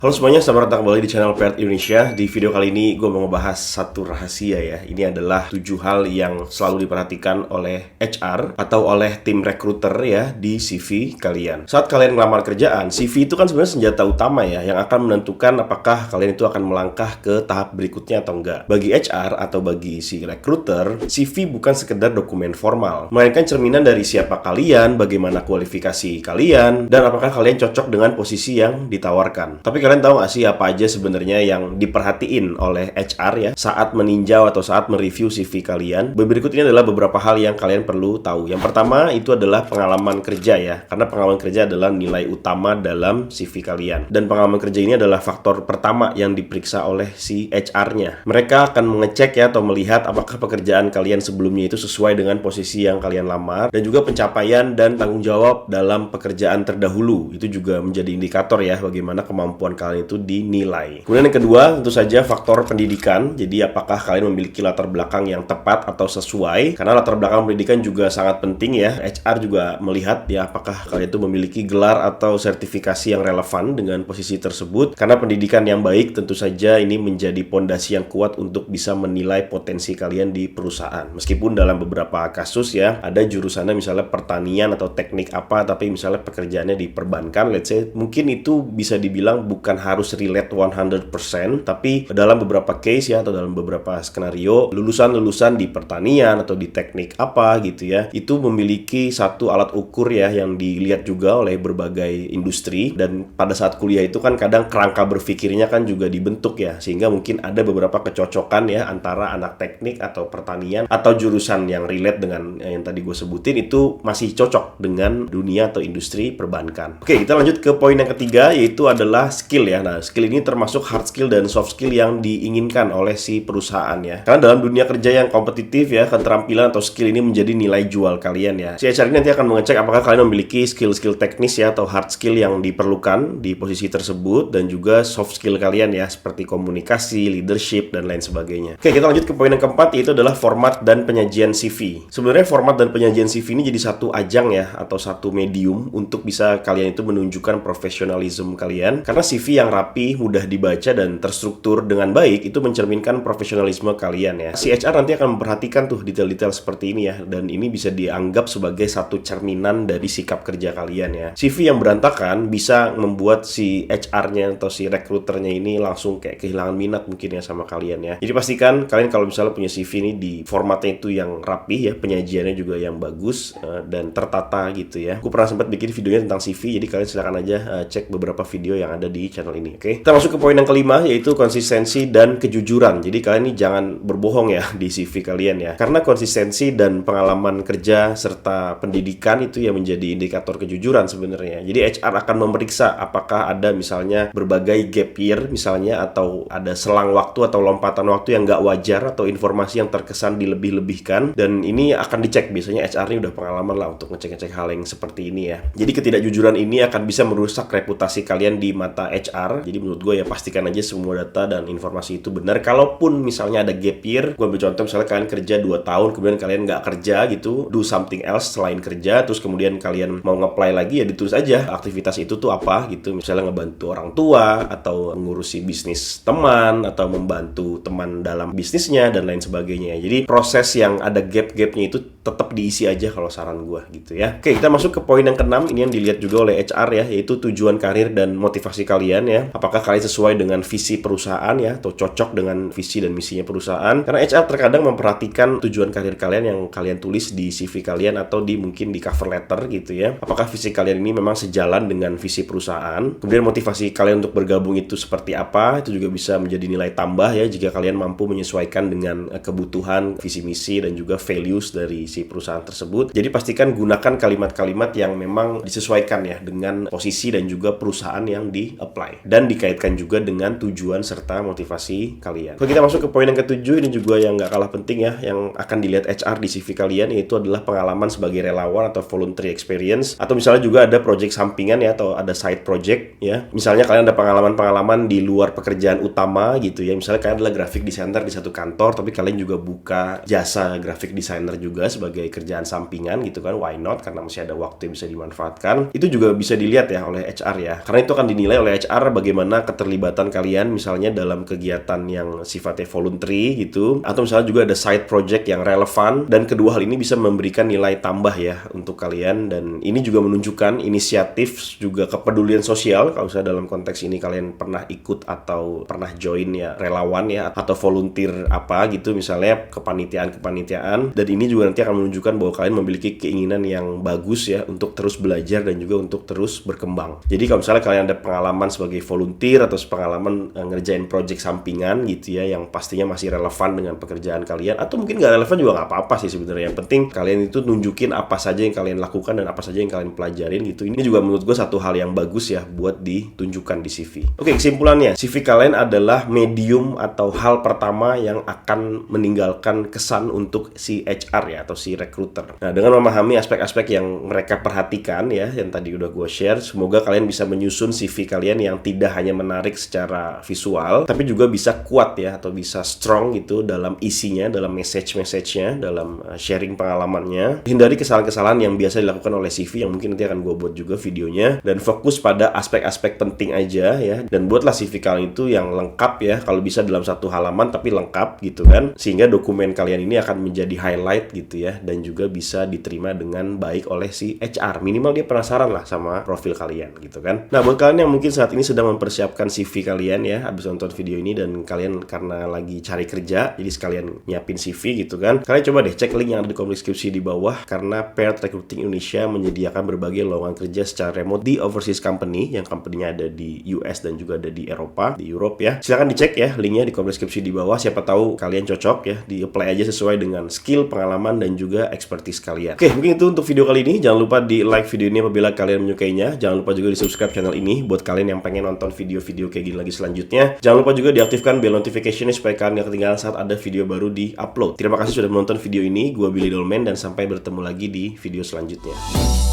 Halo semuanya, selamat datang kembali di channel Pert Indonesia. Di video kali ini gue mau ngebahas satu rahasia ya. Ini adalah 7 hal yang selalu diperhatikan oleh HR atau oleh tim recruiter ya di CV kalian. Saat kalian ngelamar kerjaan, CV itu kan sebenarnya senjata utama ya yang akan menentukan apakah kalian itu akan melangkah ke tahap berikutnya atau enggak. Bagi HR atau bagi si recruiter, CV bukan sekedar dokumen formal, melainkan cerminan dari siapa kalian, bagaimana kualifikasi kalian, dan apakah kalian cocok dengan posisi yang ditawarkan. Tapi kalian tahu nggak sih apa aja sebenarnya yang diperhatiin oleh HR ya saat meninjau atau saat mereview CV kalian? Berikut ini adalah beberapa hal yang kalian perlu tahu. Yang pertama itu adalah pengalaman kerja ya, karena pengalaman kerja adalah nilai utama dalam CV kalian. Dan pengalaman kerja ini adalah faktor pertama yang diperiksa oleh si HR-nya. Mereka akan mengecek ya atau melihat apakah pekerjaan kalian sebelumnya itu sesuai dengan posisi yang kalian lamar, dan juga pencapaian dan tanggung jawab dalam pekerjaan terdahulu. Itu juga menjadi indikator ya bagaimana kemampuan kalian itu dinilai. Kemudian yang kedua tentu saja faktor pendidikan. Jadi apakah kalian memiliki latar belakang yang tepat atau sesuai? Karena latar belakang pendidikan juga sangat penting ya. HR juga melihat ya apakah kalian itu memiliki gelar atau sertifikasi yang relevan dengan posisi tersebut. Karena pendidikan yang baik tentu saja ini menjadi pondasi yang kuat untuk bisa menilai potensi kalian di perusahaan. Meskipun dalam beberapa kasus ya ada jurusannya misalnya pertanian atau teknik apa, tapi misalnya pekerjaannya di perbankan, let's say mungkin itu bisa dibilang bukan harus relate 100%, tapi dalam beberapa case ya atau dalam beberapa skenario lulusan-lulusan di pertanian atau di teknik apa gitu ya, itu memiliki satu alat ukur ya yang dilihat juga oleh berbagai industri. Dan pada saat kuliah itu kan kadang kerangka berpikirnya kan juga dibentuk ya, sehingga mungkin ada beberapa kecocokan ya antara anak teknik atau pertanian atau jurusan yang relate dengan yang tadi gue sebutin itu masih cocok dengan dunia atau industri perbankan. Oke, kita lanjut ke poin yang ketiga, yaitu adalah skill ya. Nah, skill ini termasuk hard skill dan soft skill yang diinginkan oleh si perusahaan ya. Karena dalam dunia kerja yang kompetitif ya, keterampilan atau skill ini menjadi nilai jual kalian ya. Si HR ini nanti akan mengecek apakah kalian memiliki skill-skill teknis ya atau hard skill yang diperlukan di posisi tersebut, dan juga soft skill kalian ya seperti komunikasi, leadership, dan lain sebagainya. Oke, kita lanjut ke poin yang keempat, yaitu adalah format dan penyajian CV. Sebenarnya format dan penyajian CV ini jadi satu ajang ya atau satu medium untuk bisa kalian itu menunjukkan profesionalisme kalian. Karena CV yang rapi, mudah dibaca, dan terstruktur dengan baik itu mencerminkan profesionalisme kalian ya. Si HR nanti akan memperhatikan tuh detail-detail seperti ini ya, dan ini bisa dianggap sebagai satu cerminan dari sikap kerja kalian ya. CV yang berantakan bisa membuat si HR-nya atau si rekruternya ini langsung kayak kehilangan minat mungkin ya sama kalian ya. Jadi pastikan kalian kalau misalnya punya CV ini di formatnya itu yang rapi ya, penyajiannya juga yang bagus dan tertata gitu ya. Aku pernah sempat bikin videonya tentang CV, jadi kalian silakan aja cek beberapa video yang ada di channel ini. Oke, kita masuk ke poin yang kelima, yaitu konsistensi dan kejujuran. Jadi kalian ini jangan berbohong ya di CV kalian ya, karena konsistensi dan pengalaman kerja serta pendidikan itu yang menjadi indikator kejujuran sebenarnya. Jadi HR akan memeriksa apakah ada misalnya berbagai gap year misalnya, atau ada selang waktu atau lompatan waktu yang nggak wajar, atau informasi yang terkesan dilebih-lebihkan, dan ini akan dicek. Biasanya HR ini udah pengalaman lah untuk ngecek-ngecek hal yang seperti ini ya. Jadi ketidakjujuran ini akan bisa merusak reputasi kalian di mata HR. Jadi menurut gue ya pastikan aja semua data dan informasi itu benar. Kalaupun misalnya ada gap year, gue ambil contoh misalnya kalian kerja 2 tahun kemudian kalian nggak kerja gitu, do something else selain kerja, terus kemudian kalian mau nge-apply lagi, ya ditulis aja aktivitas itu tuh apa gitu. Misalnya ngebantu orang tua, atau ngurusi bisnis teman, atau membantu teman dalam bisnisnya, dan lain sebagainya. Jadi proses yang ada gap-gapnya itu tetap diisi aja kalau saran gue gitu ya. Oke, kita masuk ke poin yang keenam. Ini yang dilihat juga oleh HR ya, yaitu tujuan karir dan motivasi kalian ya. Apakah kalian sesuai dengan visi perusahaan ya, atau cocok dengan visi dan misinya perusahaan. Karena HR terkadang memperhatikan tujuan karir kalian yang kalian tulis di CV kalian atau mungkin di cover letter gitu ya. Apakah visi kalian ini memang sejalan dengan visi perusahaan. Kemudian motivasi kalian untuk bergabung itu seperti apa, itu juga bisa menjadi nilai tambah ya jika kalian mampu menyesuaikan dengan kebutuhan, visi misi, dan juga values dari si perusahaan tersebut. Jadi pastikan gunakan kalimat-kalimat yang memang disesuaikan ya dengan posisi dan juga perusahaan yang di-apply, dan dikaitkan juga dengan tujuan serta motivasi kalian. Kalau kita masuk ke poin yang ketujuh, ini juga yang nggak kalah penting ya, yang akan dilihat HR di CV kalian, yaitu adalah pengalaman sebagai relawan atau voluntary experience, atau misalnya juga ada project sampingan ya, atau ada side project ya. Misalnya kalian ada pengalaman-pengalaman di luar pekerjaan utama gitu ya. Misalnya kalian adalah graphic designer di satu kantor, tapi kalian juga buka jasa graphic designer juga sebagai kerjaan sampingan gitu kan, why not, karena masih ada waktu yang bisa dimanfaatkan. Itu juga bisa dilihat ya oleh HR ya, karena itu akan dinilai oleh HR bagaimana keterlibatan kalian misalnya dalam kegiatan yang sifatnya voluntary gitu, atau misalnya juga ada side project yang relevan, dan kedua hal ini bisa memberikan nilai tambah ya untuk kalian. Dan ini juga menunjukkan inisiatif juga kepedulian sosial kalau misalnya dalam konteks ini kalian pernah ikut atau pernah join ya relawan ya atau volunteer apa gitu misalnya kepanitiaan, dan ini juga nanti akan menunjukkan bahwa kalian memiliki keinginan yang bagus ya untuk terus belajar dan juga untuk terus berkembang. Jadi kalau misalnya kalian ada pengalaman sebagai volunteer atau pengalaman ngerjain project sampingan gitu ya yang pastinya masih relevan dengan pekerjaan kalian, atau mungkin nggak relevan juga nggak apa-apa sih sebenarnya. Yang penting kalian itu nunjukin apa saja yang kalian lakukan dan apa saja yang kalian pelajarin gitu. Ini juga menurut gue satu hal yang bagus ya buat ditunjukkan di CV. Oke, kesimpulannya, CV kalian adalah medium atau hal pertama yang akan meninggalkan kesan untuk si HR ya atau si recruiter. Nah, dengan memahami aspek-aspek yang mereka perhatikan ya, yang tadi udah gue share, semoga kalian bisa menyusun CV kalian yang tidak hanya menarik secara visual, tapi juga bisa kuat ya atau bisa strong gitu dalam isinya, dalam message-nya, dalam sharing pengalamannya. Hindari kesalahan-kesalahan yang biasa dilakukan oleh CV yang mungkin nanti akan gue buat juga videonya, dan fokus pada aspek-aspek penting aja ya, dan buatlah CV kalian itu yang lengkap ya, kalau bisa dalam satu halaman tapi lengkap gitu kan, sehingga dokumen kalian ini akan menjadi highlight gitu ya, dan juga bisa diterima dengan baik oleh si HR. Minimal dia penasaran lah sama profil kalian gitu kan. Nah, buat kalian yang mungkin saat ini sedang mempersiapkan CV kalian ya, habis nonton video ini dan kalian karena lagi cari kerja, jadi sekalian nyiapin CV gitu kan, kalian coba deh cek link yang ada di kolom deskripsi di bawah, karena Paired Recruiting Indonesia menyediakan berbagai lowongan kerja secara remote di overseas company, yang company-nya ada di US dan juga ada di Eropa, di Europe ya. Silahkan dicek ya linknya di kolom deskripsi di bawah, siapa tahu kalian cocok ya, di-apply aja sesuai dengan skill, pengalaman, dan juga expertise kalian. Oke, mungkin itu untuk video kali ini. Jangan lupa di like video ini apabila kalian menyukainya. Jangan lupa juga di subscribe channel ini buat kalian yang pengen nonton video-video kayak gini lagi selanjutnya. Jangan lupa juga diaktifkan bell notification supaya kalian gak ketinggalan saat ada video baru di upload. Terima kasih sudah menonton video ini. Gua Billy Dolmen dan sampai bertemu lagi di video selanjutnya.